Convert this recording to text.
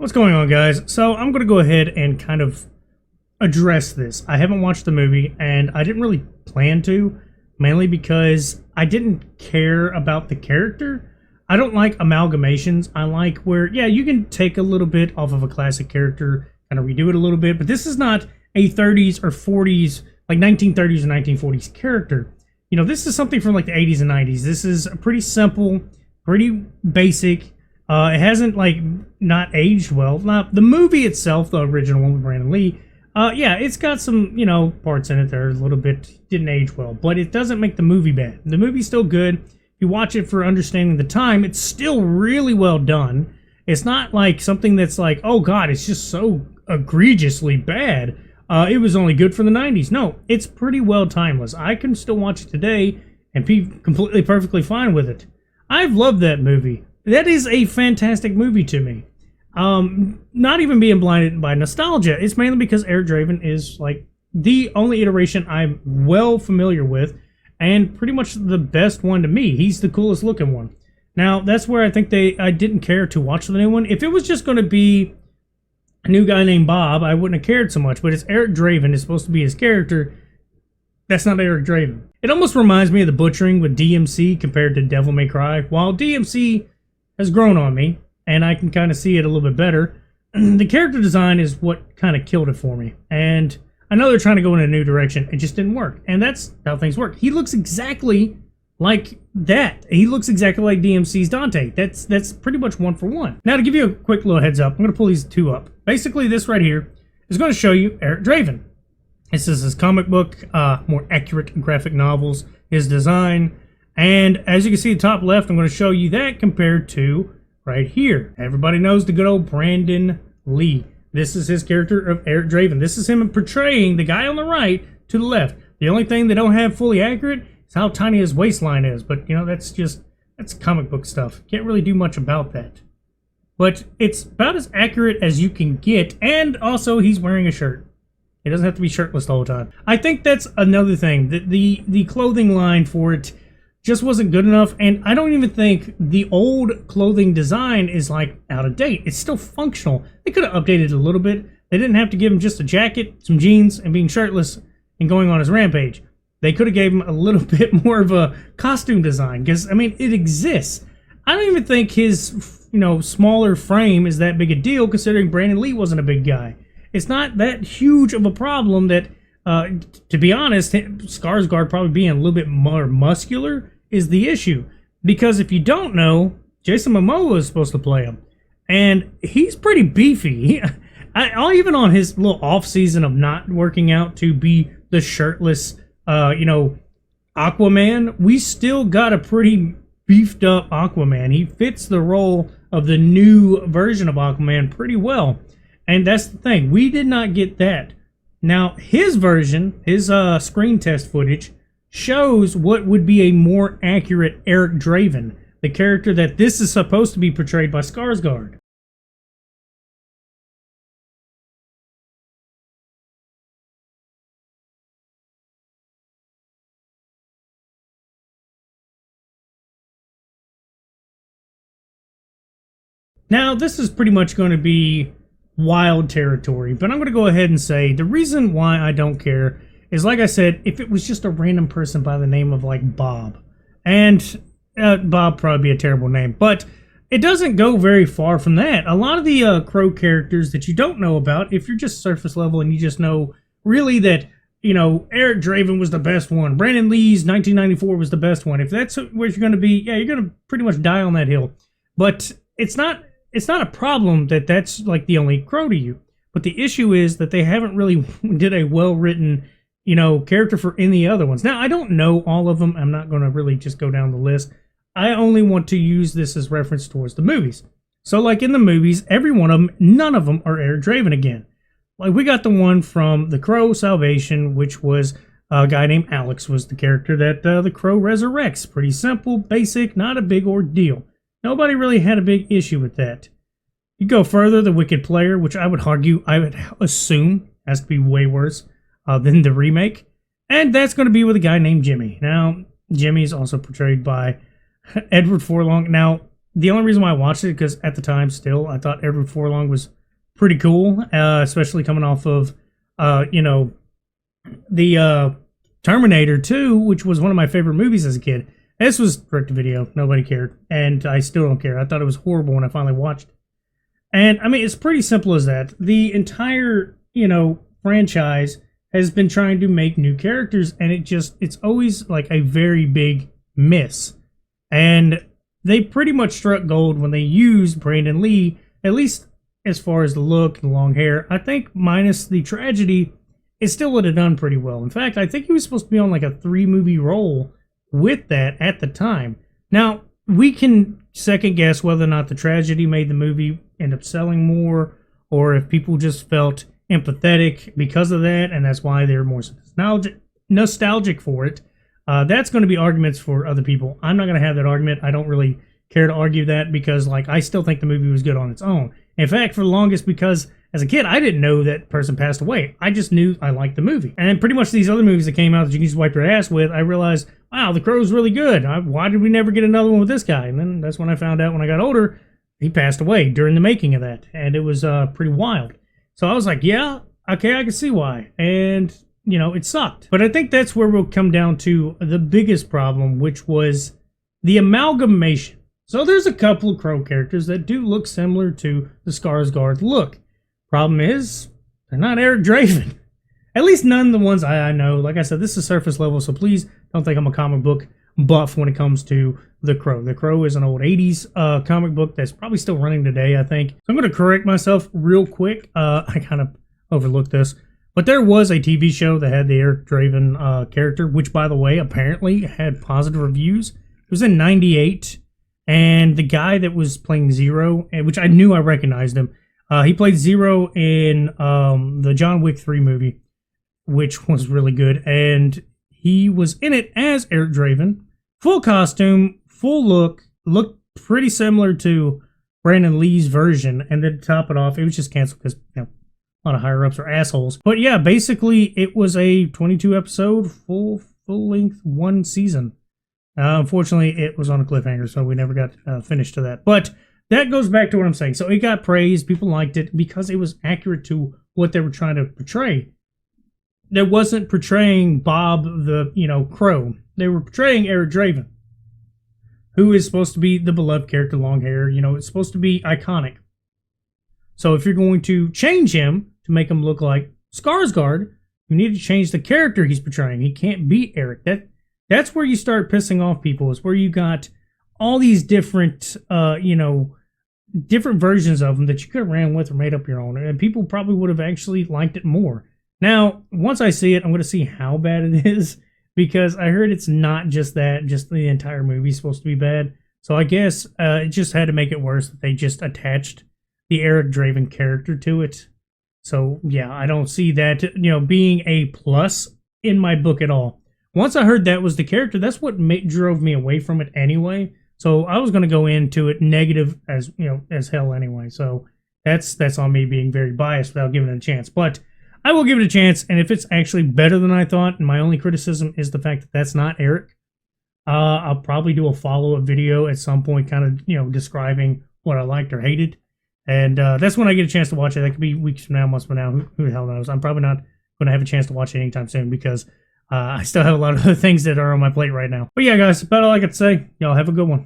What's going on, guys? So I'm going to go ahead and kind of address this. I haven't watched the movie, and I didn't really plan to, mainly because I didn't care about the character. I don't like amalgamations. I like where, yeah, you can take a little bit off of a classic character, kind of redo it a little bit, but this is not a 30s or 40s, like 1930s or 1940s character. You know, this is something from like the 80s and 90s. This is pretty simple, pretty basic. It hasn't like not aged well. Not the movie itself, the original one with Brandon Lee. Yeah, it's got some, you know, parts in it that are a little bit didn't age well, but it doesn't make the movie bad. The movie's still good. If you watch it for understanding the time, it's still really well done. It's not like something that's like, oh god, it's just so egregiously bad. It was only good for the 90s. No, it's pretty well timeless. I can still watch it today and be completely perfectly fine with it. I've loved that movie. That is a fantastic movie to me. Not even being blinded by nostalgia. It's mainly because Eric Draven is like the only iteration I'm well familiar with, and pretty much the best one to me. He's the coolest looking one. Now, that's where I think I didn't care to watch the new one. If it was just going to be a new guy named Bob, I wouldn't have cared so much. But it's Eric Draven is supposed to be his character. That's not Eric Draven. It almost reminds me of the butchering with DMC compared to Devil May Cry. While DMC has grown on me, and I can kind of see it a little bit better, the character design is what kind of killed it for me. And I know they're trying to go in a new direction. It just didn't work. And that's how things work. He looks exactly like that. He looks exactly like DMC's Dante. That's pretty much one for one. Now, to give you a quick little heads up, I'm going to pull these two up. Basically, this right here is going to show you Eric Draven. This is his comic book, more accurate graphic novels, his design. And as you can see at the top left, I'm going to show you that compared to right here. Everybody knows the good old Brandon Lee. This is his character of Eric Draven. This is him portraying the guy on the right to the left. The only thing they don't have fully accurate is how tiny his waistline is. But, you know, that's comic book stuff. Can't really do much about that. But it's about as accurate as you can get. And also, he's wearing a shirt. He doesn't have to be shirtless the whole time. I think that's another thing. The clothing line for it just wasn't good enough, and I don't even think the old clothing design is like out of date. It's still functional. They could have updated it a little bit. They didn't have to give him just a jacket, some jeans, and being shirtless and going on his rampage. They could have gave him a little bit more of a costume design, because, I mean, it exists. I don't even think his, you know, smaller frame is that big a deal, considering Brandon Lee wasn't a big guy. It's not that huge of a problem that, to be honest, Skarsgård probably being a little bit more muscular is the issue. Because if you don't know, Jason Momoa is supposed to play him. And he's pretty beefy. Even on his little off season of not working out to be the shirtless, you know, Aquaman, we still got a pretty beefed up Aquaman. He fits the role of the new version of Aquaman pretty well. And that's the thing. We did not get that. Now, his version, his screen test footage, shows what would be a more accurate Eric Draven, the character that this is supposed to be portrayed by Skarsgård. Now, this is pretty much going to be wild territory, but I'm going to go ahead and say the reason why I don't care is, like I said, if it was just a random person by the name of like Bob, and Bob probably be a terrible name, but it doesn't go very far from that. A lot of the Crow characters that you don't know about, if you're just surface level and you just know really that, you know, Eric Draven was the best one, Brandon Lee's 1994 was the best one, if that's where you're going to be, yeah, you're going to pretty much die on that hill. But it's not a problem that that's like the only Crow to you. But the issue is that they haven't really did a well-written, you know, character for any other ones. Now, I don't know all of them. I'm not going to really just go down the list. I only want to use this as reference towards the movies. So, like in the movies, every one of them, none of them are Eric Draven again. Like, we got the one from The Crow Salvation, which was a guy named Alex was the character that the Crow resurrects. Pretty simple, basic, not a big ordeal. Nobody really had a big issue with that. You go further, The Wicked Player, which I would argue, I would assume has to be way worse than the remake. And that's going to be with a guy named Jimmy. Now, Jimmy is also portrayed by Edward Furlong. Now, the only reason why I watched it because at the time, still, I thought Edward Furlong was pretty cool, especially coming off of, you know, the Terminator 2, which was one of my favorite movies as a kid. This was direct to video. Nobody cared. And I still don't care. I thought it was horrible when I finally watched it. And, I mean, it's pretty simple as that. The entire, you know, franchise has been trying to make new characters, and it's always like a very big miss. And they pretty much struck gold when they used Brandon Lee, at least as far as the look and the long hair. I think minus the tragedy, it still would have done pretty well. In fact, I think he was supposed to be on like a 3-movie role with that at the time. Now, we can second guess whether or not the tragedy made the movie end up selling more, or if people just felt empathetic because of that, and that's why they're more nostalgic for it. That's going to be arguments for other people. I'm not going to have that argument. I don't really care to argue that because, like, I still think the movie was good on its own. In fact, for the longest, because as a kid, I didn't know that person passed away. I just knew I liked the movie. And then pretty much these other movies that came out that you can just wipe your ass with, I realized, wow, The Crow's really good. Why did we never get another one with this guy? And then that's when I found out when I got older, he passed away during the making of that. And it was pretty wild. So I was like, yeah, okay, I can see why. And, you know, it sucked. But I think that's where we'll come down to the biggest problem, which was the amalgamation. So there's a couple of Crow characters that do look similar to the Skarsgård look. Problem is, they're not Eric Draven. At least none of the ones I know. Like I said, this is surface level, so please don't think I'm a comic book buff when it comes to The Crow. The Crow is an old 80s comic book that's probably still running today, I think. So I'm going to correct myself real quick. I kind of overlooked this. But there was a TV show that had the Eric Draven character, which, by the way, apparently had positive reviews. It was in 98. And the guy that was playing Zero, which I knew I recognized him, he played Zero in the John Wick 3 movie, which was really good. And he was in it as Eric Draven. Full costume, full look, looked pretty similar to Brandon Lee's version. And then to top it off, it was just canceled because, you know, a lot of higher-ups are assholes. But yeah, basically, it was a 22-episode, full-length, one season. Unfortunately, it was on a cliffhanger, so we never got finished to that. But that goes back to what I'm saying. So it got praised. People liked it because it was accurate to what they were trying to portray. They wasn't portraying Bob the, you know, Crow. They were portraying Eric Draven, who is supposed to be the beloved character, long hair. You know, it's supposed to be iconic. So if you're going to change him to make him look like Skarsgård, you need to change the character he's portraying. He can't be Eric. That's where you start pissing off people, is where you got all these different, you know, different versions of them that you could have ran with or made up your own. And people probably would have actually liked it more. Now, once I see it, I'm going to see how bad it is, because I heard it's not just that, just the entire movie is supposed to be bad. So I guess it just had to make it worse that they just attached the Eric Draven character to it. So yeah, I don't see that, you know, being a plus in my book at all. Once I heard that was the character, that's what drove me away from it anyway. So I was going to go into it negative as, you know, as hell anyway. So that's on me being very biased without giving it a chance. But I will give it a chance, and if it's actually better than I thought, and my only criticism is the fact that that's not Eric, I'll probably do a follow-up video at some point, kind of, you know, describing what I liked or hated. And that's when I get a chance to watch it. That could be weeks from now, months from now. Who the hell knows? I'm probably not going to have a chance to watch it anytime soon because I still have a lot of other things that are on my plate right now. But yeah, guys, about all I got to say. Y'all have a good one.